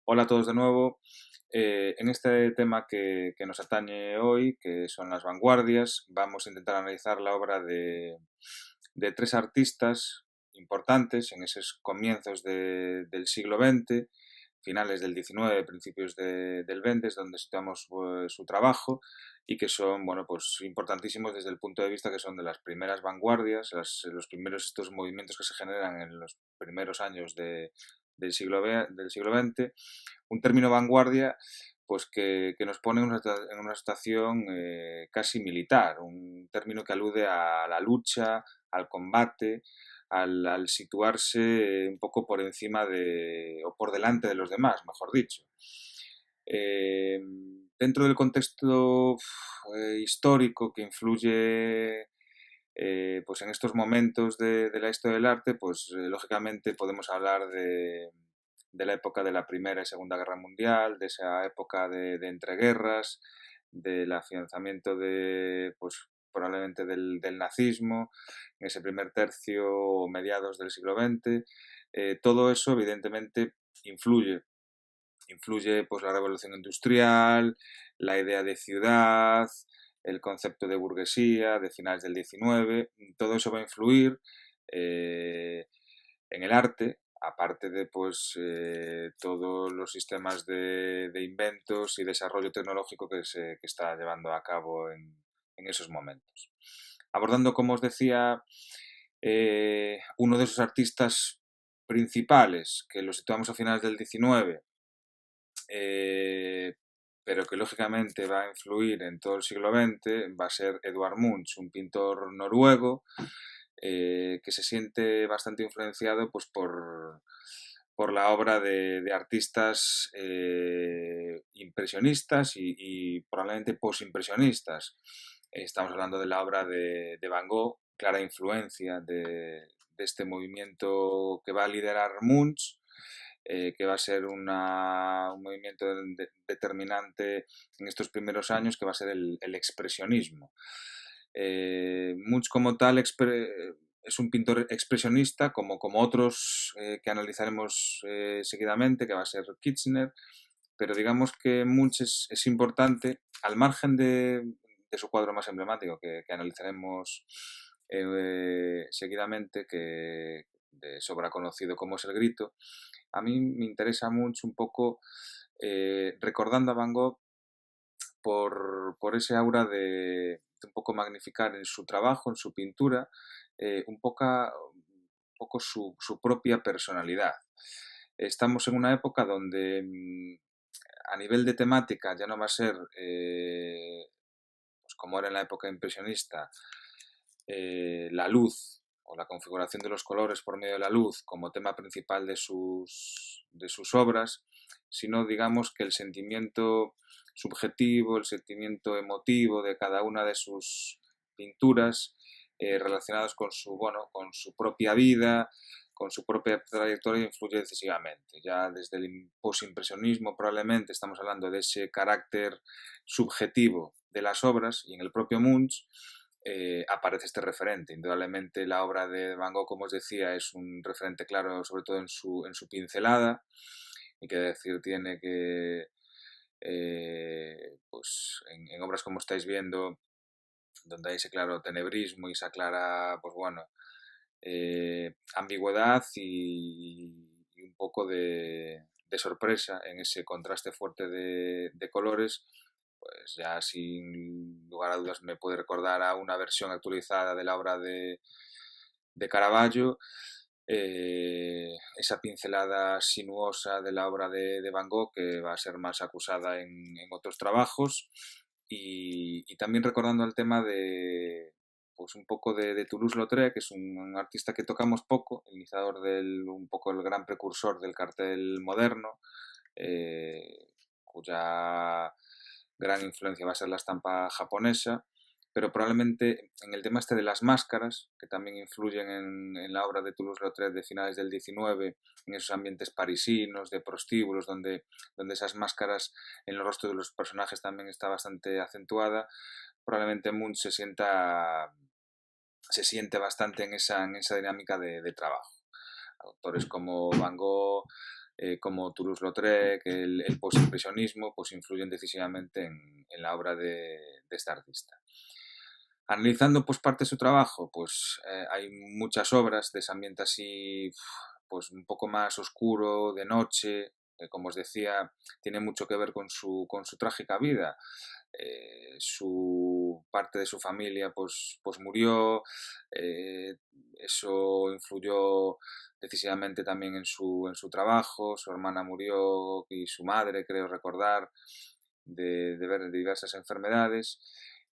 Hola a todos de nuevo. En este tema que nos atañe hoy, que son las vanguardias, vamos a intentar analizar la obra de tres artistas importantes en esos comienzos del siglo XX, finales del XIX, principios del XX, es donde situamos su trabajo y que son, bueno, pues importantísimos desde el punto de vista que son de las primeras vanguardias, los primeros estos movimientos que se generan en los primeros años del siglo XX. Un término vanguardia pues que nos pone en una situación casi militar, un término que alude a la lucha, al combate, al situarse un poco por encima o por delante de los demás, mejor dicho. Eh, Dentro del contexto histórico que influye pues en estos momentos de la historia del arte, pues lógicamente podemos hablar de la época de la Primera y Segunda Guerra Mundial, de esa época de entreguerras, del afianzamiento pues probablemente del nazismo, en ese primer tercio o mediados del siglo XX. Todo eso evidentemente influye pues la revolución industrial, la idea de ciudad, el concepto de burguesía de finales del XIX. Todo eso va a influir en el arte, aparte de pues todos los sistemas de inventos y desarrollo tecnológico que está llevando a cabo en esos momentos. Abordando, como os decía, uno de esos artistas principales que lo situamos a finales del XIX, eh, pero que lógicamente va a influir en todo el siglo XX, va a ser Eduard Munch, un pintor noruego que se siente bastante influenciado pues, por la obra de artistas impresionistas y probablemente posimpresionistas. Estamos hablando de la obra de Van Gogh, clara influencia de este movimiento que va a liderar Munch, que va a ser un movimiento determinante en estos primeros años, que va a ser el expresionismo. Munch como tal es un pintor expresionista, como otros que analizaremos seguidamente, que va a ser Kirchner, pero digamos que Munch es importante, al margen de su cuadro más emblemático, que analizaremos seguidamente, que de sobra conocido como es El Grito. A mí me interesa mucho un poco recordando a Van Gogh por ese aura de un poco magnificar en su trabajo, en su pintura, un poco su propia personalidad. Estamos en una época donde a nivel de temática ya no va a ser, pues como era en la época impresionista, la luz o la configuración de los colores por medio de la luz como tema principal de sus obras, sino digamos que el sentimiento subjetivo, el sentimiento emotivo de cada una de sus pinturas relacionadas con su propia vida, con su propia trayectoria, influye decisivamente. Ya desde el posimpresionismo probablemente estamos hablando de ese carácter subjetivo de las obras, y en el propio Munch aparece este referente. Indudablemente la obra de Van Gogh, como os decía, es un referente claro, sobre todo en su pincelada, y que decir tiene que, pues en obras como estáis viendo, donde hay ese claro tenebrismo y esa clara, pues bueno, ambigüedad y un poco de sorpresa en ese contraste fuerte de colores, pues ya sin lugar a dudas me puede recordar a una versión actualizada de la obra de Caravaggio, esa pincelada sinuosa de la obra de Van Gogh, que va a ser más acusada en otros trabajos, y también recordando el tema pues un poco de Toulouse-Lautrec, que es un artista que tocamos poco, el iniciador un poco el gran precursor del cartel moderno, cuya gran influencia va a ser la estampa japonesa, pero probablemente en el tema este de las máscaras, que también influyen en la obra de Toulouse-Lautrec de finales del XIX, en esos ambientes parisinos, de prostíbulos, donde esas máscaras en los rostros de los personajes también está bastante acentuada, probablemente Munch se siente bastante en esa dinámica de trabajo. Autores como Van Gogh, como Toulouse-Lautrec, el postimpresionismo, pues influyen decisivamente en la obra de este artista. Analizando pues parte de su trabajo, pues hay muchas obras de ese ambiente así, pues un poco más oscuro, de noche, que como os decía, tiene mucho que ver con su trágica vida. Su parte de su familia pues murió, eso influyó decisivamente también en su trabajo, su hermana murió y su madre, creo recordar, de diversas enfermedades.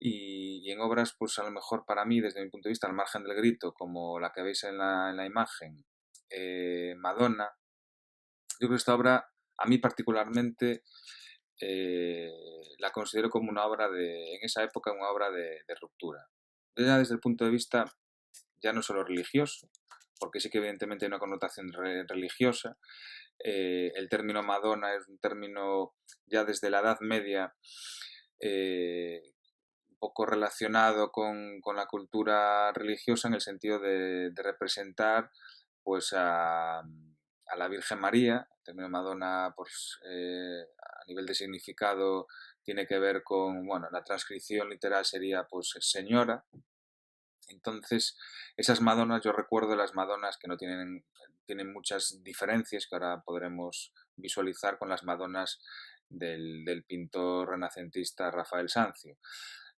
Y en obras, pues a lo mejor para mí, desde mi punto de vista, al margen del grito, como la que veis en la imagen, Madonna, yo creo que esta obra, a mí particularmente, la considero como una obra en esa época, una obra de ruptura. Ya desde el punto de vista, ya no solo religioso, porque sí que evidentemente hay una connotación religiosa. El término Madonna es un término ya desde la Edad Media, un poco relacionado con la cultura religiosa en el sentido de representar pues a la Virgen María. El término Madonna, pues, a nivel de significado, tiene que ver con, bueno, la transcripción literal sería pues señora. Entonces, esas Madonas, yo recuerdo las Madonas que no tienen muchas diferencias, que ahora podremos visualizar con las Madonas del pintor renacentista Rafael Sanzio.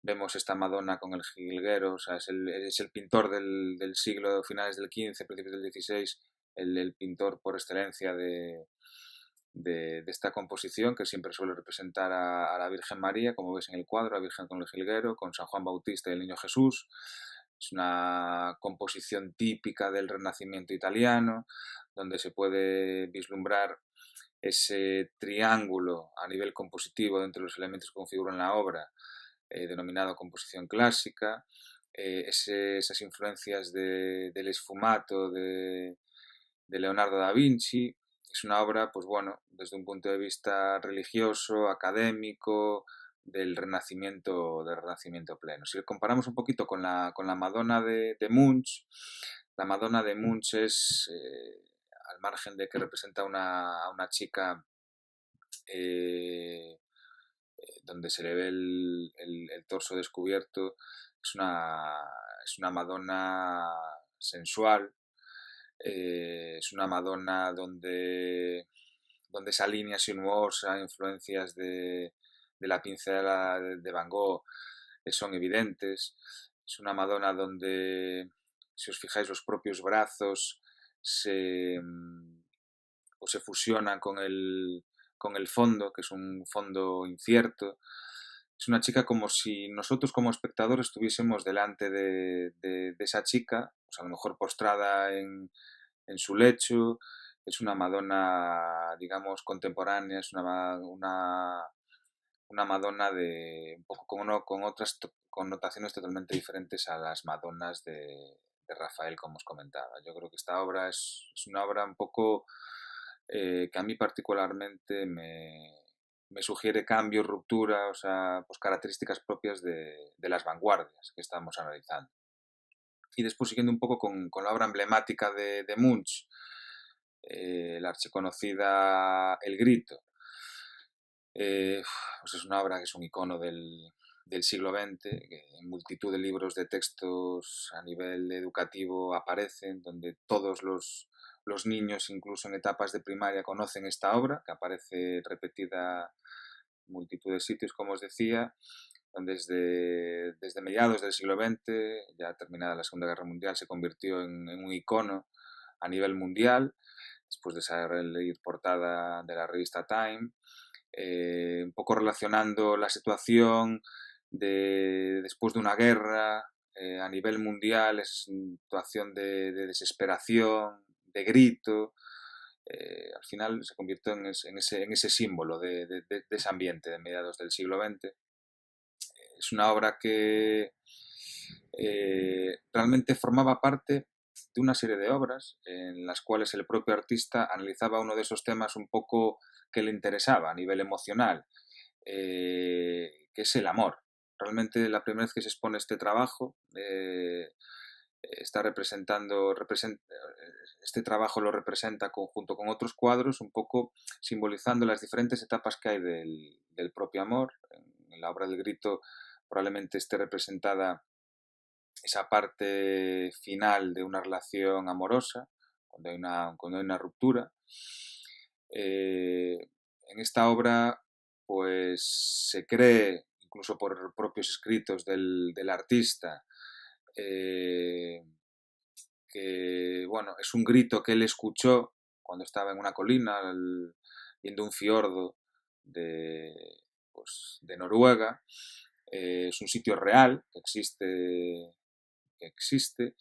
Vemos esta Madonna con el jilguero, o sea, es el pintor del siglo, finales del XV, principios del XVI, el pintor por excelencia de esta composición, que siempre suele representar a la Virgen María, como ves en el cuadro, la Virgen con el jilguero, con San Juan Bautista y el Niño Jesús. Es una composición típica del Renacimiento italiano, donde se puede vislumbrar ese triángulo a nivel compositivo entre los elementos que configuran la obra, denominado composición clásica, esas influencias del esfumato de Leonardo da Vinci. Es una obra, pues bueno, desde un punto de vista religioso, académico, del Renacimiento pleno. Si comparamos un poquito con la Madonna de Munch, la Madonna de Munch es, al margen de que representa a una chica, eh, donde se le ve el torso descubierto, es una Madonna sensual, es una Madonna donde esa línea sinuosa, influencias de la pincelada de Van Gogh, son evidentes. Es una Madonna donde, si os fijáis, los propios brazos se fusionan con el fondo, que es un fondo incierto. Es una chica como si nosotros como espectadores estuviésemos delante de esa chica, pues a lo mejor postrada en su lecho. Es una Madonna, digamos, contemporánea, es una Madonna un poco con otras connotaciones totalmente diferentes a las Madonnas de Rafael, como os comentaba. Yo creo que esta obra es una obra un poco, que a mí particularmente me sugiere cambio, ruptura, o sea, pues características propias de las vanguardias que estamos analizando. Y después, siguiendo un poco con la obra emblemática de Munch, la archiconocida El Grito. Pues es una obra que es un icono del siglo XX, que en multitud de libros de textos a nivel educativo aparecen, donde todos los niños, incluso en etapas de primaria, conocen esta obra, que aparece repetida en multitud de sitios, como os decía, donde desde mediados del siglo XX, ya terminada la Segunda Guerra Mundial, se convirtió en un icono a nivel mundial, después de ser portada de la revista Time. Un poco relacionando la situación después de una guerra, a nivel mundial, es una situación de desesperación, de grito. Al final se convirtió en ese símbolo de ese ambiente de mediados del siglo XX. Es una obra que realmente formaba parte de una serie de obras en las cuales el propio artista analizaba uno de esos temas un poco que le interesaba a nivel emocional, que es el amor. Realmente la primera vez que se expone este trabajo, está este trabajo lo representa junto con otros cuadros, un poco simbolizando las diferentes etapas que hay del propio amor. En la obra del Grito probablemente esté representada esa parte final de una relación amorosa, cuando hay una ruptura. En esta obra, pues se cree, incluso por propios escritos del artista, que bueno, es un grito que él escuchó cuando estaba en una colina, viendo un fiordo de Noruega. Es un sitio real que existe,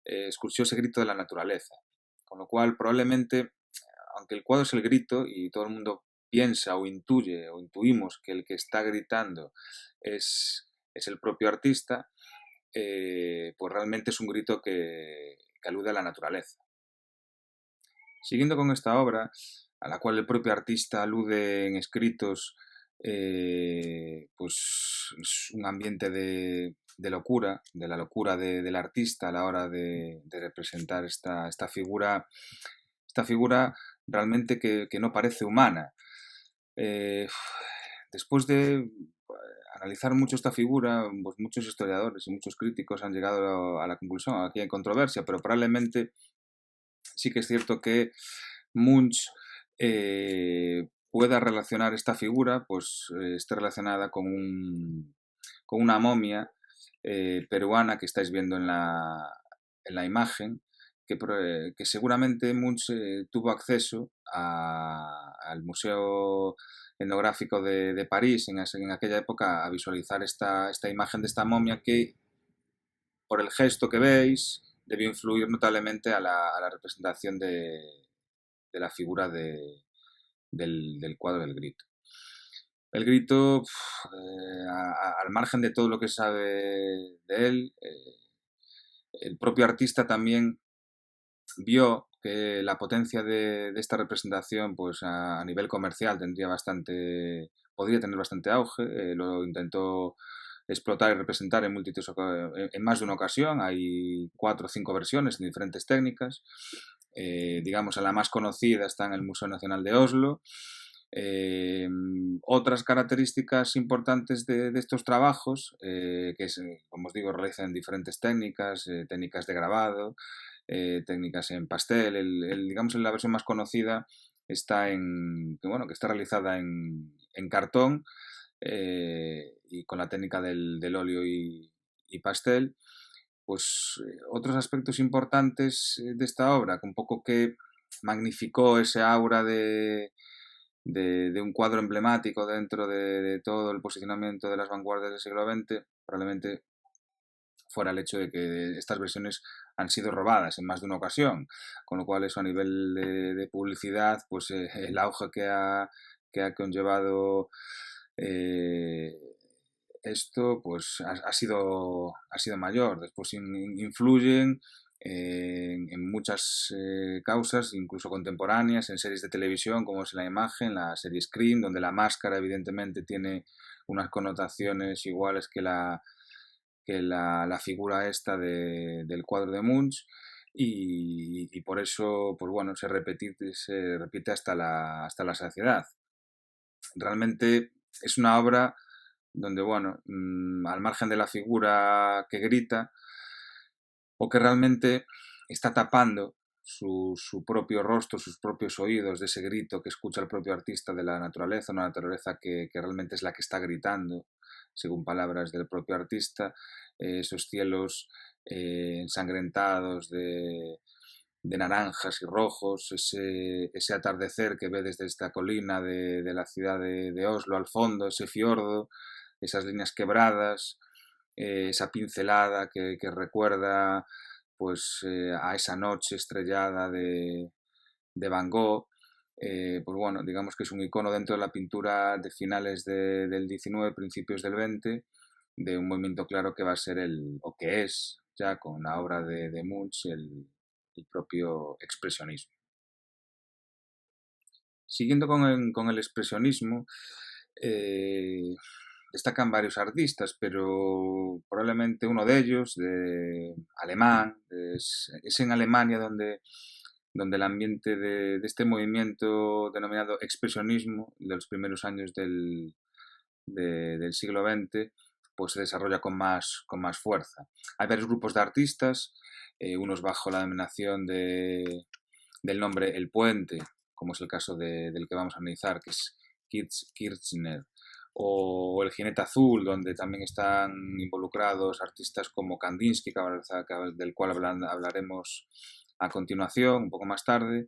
escuchó ese grito de la naturaleza. Con lo cual, probablemente, aunque el cuadro es el grito y todo el mundo piensa o intuye o intuimos que el que está gritando es el propio artista, pues realmente es un grito que alude a la naturaleza. Siguiendo con esta obra, a la cual el propio artista alude en escritos, pues es un ambiente de locura, de la locura del artista a la hora de representar esta figura realmente que no parece humana. Después de analizar mucho esta figura, pues muchos historiadores y muchos críticos han llegado a la conclusión, aquí hay controversia, pero probablemente sí que es cierto que Munch pueda relacionar esta figura, pues esté relacionada con una momia peruana que estáis viendo en la imagen, que seguramente Munch tuvo acceso al Museo Etnográfico de París en aquella época a visualizar esta imagen de esta momia que, por el gesto que veis, debió influir notablemente a la representación de la figura del cuadro del Grito. El Grito, al margen de todo lo que se sabe de él, el propio artista también vio que la potencia de esta representación, pues a nivel comercial podría tener bastante auge. Lo intentó explotar y representar en más de una ocasión. Hay 4 o 5 versiones en diferentes técnicas. Digamos, la más conocida está en el Museo Nacional de Oslo. Otras características importantes de estos trabajos, que como os digo, realizan diferentes técnicas, técnicas de grabado, técnicas en pastel. Digamos, la versión más conocida está que está realizada en cartón y con la técnica del óleo y pastel. Pues otros aspectos importantes de esta obra, que un poco que magnificó ese aura de un cuadro emblemático dentro de todo el posicionamiento de las vanguardias del siglo XX, probablemente fuera el hecho de que estas versiones han sido robadas en más de una ocasión, con lo cual eso a nivel de publicidad, pues el auge que ha conllevado esto, pues ha sido mayor. Después influyen en muchas causas, incluso contemporáneas, en series de televisión, como es la imagen, la serie Scream, donde la máscara evidentemente tiene unas connotaciones iguales que la figura esta del cuadro de Munch, y por eso, pues bueno, se repite hasta la saciedad. Realmente es una obra donde, bueno, al margen de la figura que grita, o que realmente está tapando su propio rostro, sus propios oídos, de ese grito que escucha el propio artista de la naturaleza, una naturaleza que realmente es la que está gritando, según palabras del propio artista, esos cielos ensangrentados de naranjas y rojos, ese atardecer que ve desde esta colina de la ciudad de Oslo al fondo, ese fiordo, esas líneas quebradas, esa pincelada que recuerda pues a esa noche estrellada de Van Gogh. Pues bueno, digamos que es un icono dentro de la pintura de finales del 19, principios del 20, de un movimiento claro que va a ser o que es ya con la obra de Munch, el propio expresionismo. Siguiendo con el expresionismo, destacan varios artistas, pero probablemente uno de ellos, alemán, es en Alemania donde el ambiente de este movimiento denominado expresionismo de los primeros años del siglo XX pues se desarrolla con más fuerza. Hay varios grupos de artistas, unos bajo la denominación del nombre El Puente, como es el caso del que vamos a analizar, que es Kirchner, o El Jinete Azul, donde también están involucrados artistas como Kandinsky, del cual hablaremos a continuación, un poco más tarde,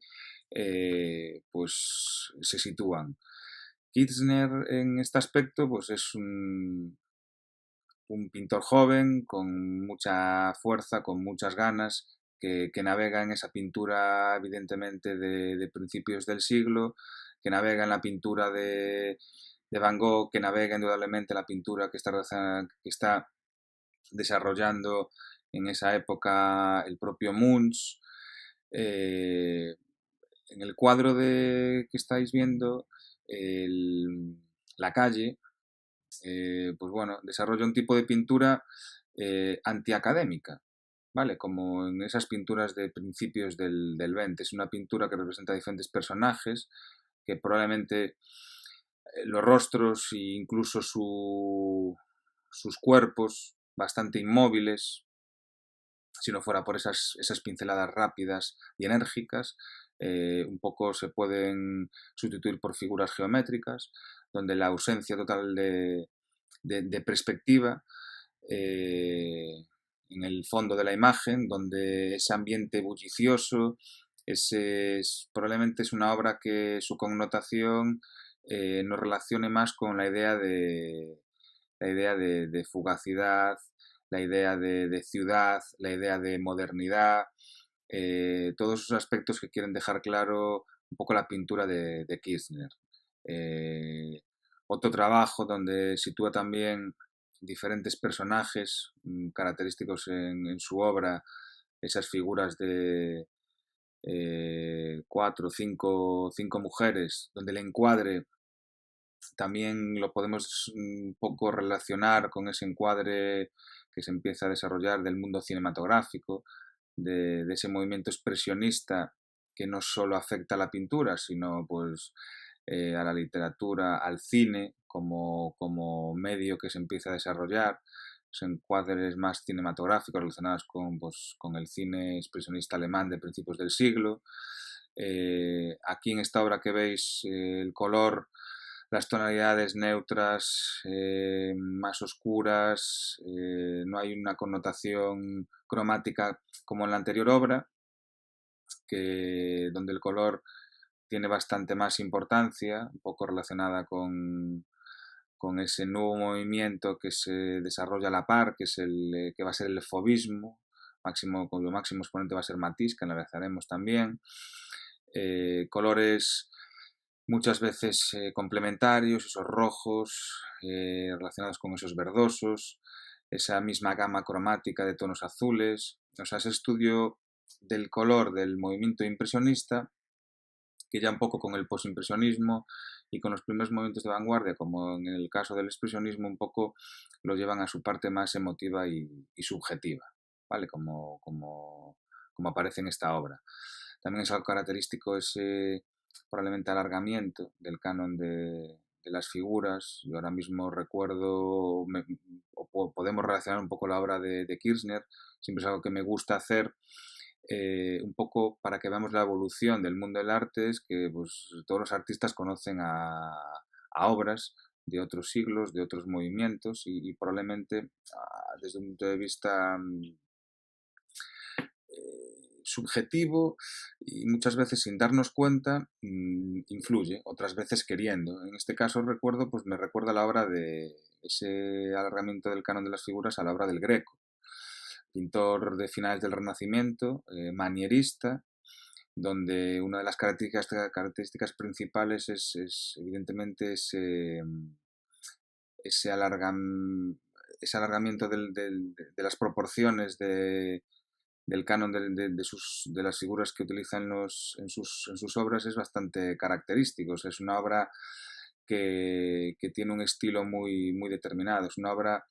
pues se sitúan. Kirchner en este aspecto pues es un pintor joven con mucha fuerza, con muchas ganas, que navega en esa pintura evidentemente de principios del siglo, que navega en la pintura de Van Gogh, que navega indudablemente en la pintura que está desarrollando en esa época el propio Munch. En el cuadro que estáis viendo, la calle, pues bueno, desarrolla un tipo de pintura antiacadémica, ¿vale? Como en esas pinturas de principios del 20. Es una pintura que representa diferentes personajes, que probablemente los rostros e incluso sus cuerpos bastante inmóviles, si no fuera por esas pinceladas rápidas y enérgicas, un poco se pueden sustituir por figuras geométricas, donde la ausencia total de perspectiva en el fondo de la imagen, donde ese ambiente bullicioso, probablemente es una obra que su connotación nos relacione más con la idea de fugacidad, la idea de ciudad, la idea de modernidad, todos esos aspectos que quieren dejar claro un poco la pintura de Kirchner. Otro trabajo donde sitúa también diferentes personajes característicos en su obra, esas figuras de 4 o 5 mujeres, donde el encuadre también lo podemos un poco relacionar con ese encuadre que se empieza a desarrollar del mundo cinematográfico, de ese movimiento expresionista que no solo afecta a la pintura, sino pues a la literatura, al cine como medio que se empieza a desarrollar, encuadres más cinematográficos relacionados con el cine expresionista alemán de principios del siglo. Aquí en esta obra que veis, el color, las tonalidades neutras, más oscuras, no hay una connotación cromática como en la anterior obra, donde el color tiene bastante más importancia, un poco relacionada con ese nuevo movimiento que se desarrolla a la par, que va a ser el fauvismo, cuyo máximo exponente va a ser Matisse, que analizaremos también. Colores muchas veces complementarios, esos rojos relacionados con esos verdosos, esa misma gama cromática de tonos azules. O sea, ese estudio del color del movimiento impresionista, que ya un poco con el posimpresionismo y con los primeros movimientos de vanguardia, como en el caso del expresionismo, un poco lo llevan a su parte más emotiva y subjetiva, ¿vale? Como aparece en esta obra. También es algo característico ese probablemente alargamiento del canon de las figuras. Yo ahora mismo recuerdo, podemos relacionar un poco la obra de Kirchner, siempre es algo que me gusta hacer, un poco para que veamos la evolución del mundo del arte, es que pues, todos los artistas conocen a obras de otros siglos, de otros movimientos y probablemente desde un punto de vista subjetivo y muchas veces sin darnos cuenta influye, otras veces queriendo. En este caso recuerdo, pues me recuerda la obra de ese alargamiento del canon de las figuras a la obra del Greco, pintor de finales del Renacimiento, manierista, donde una de las características principales es evidentemente ese alargamiento de las proporciones del canon de las figuras que utilizan en sus obras es bastante característico. O sea, es una obra que tiene un estilo muy determinado. Es una obra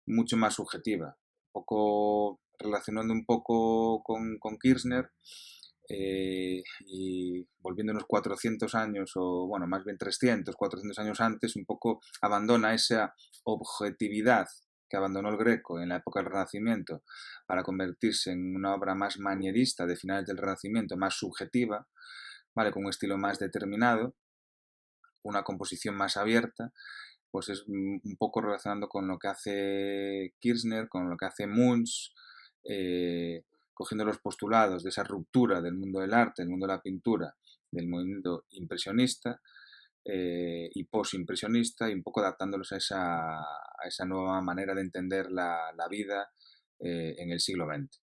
mucho más subjetiva, un poco relacionando un poco con Kirchner, y volviendo unos 400 años, o bueno, más bien 300, 400 años antes, un poco abandona esa objetividad que abandonó el Greco en la época del Renacimiento para convertirse en una obra más manierista de finales del Renacimiento, más subjetiva, ¿vale? Con un estilo más determinado, una composición más abierta, pues es un poco relacionando con lo que hace Kirchner, con lo que hace Munch, cogiendo los postulados de esa ruptura del mundo del arte, del mundo de la pintura, del movimiento impresionista y posimpresionista, y un poco adaptándolos a esa nueva manera de entender la vida en el siglo XX.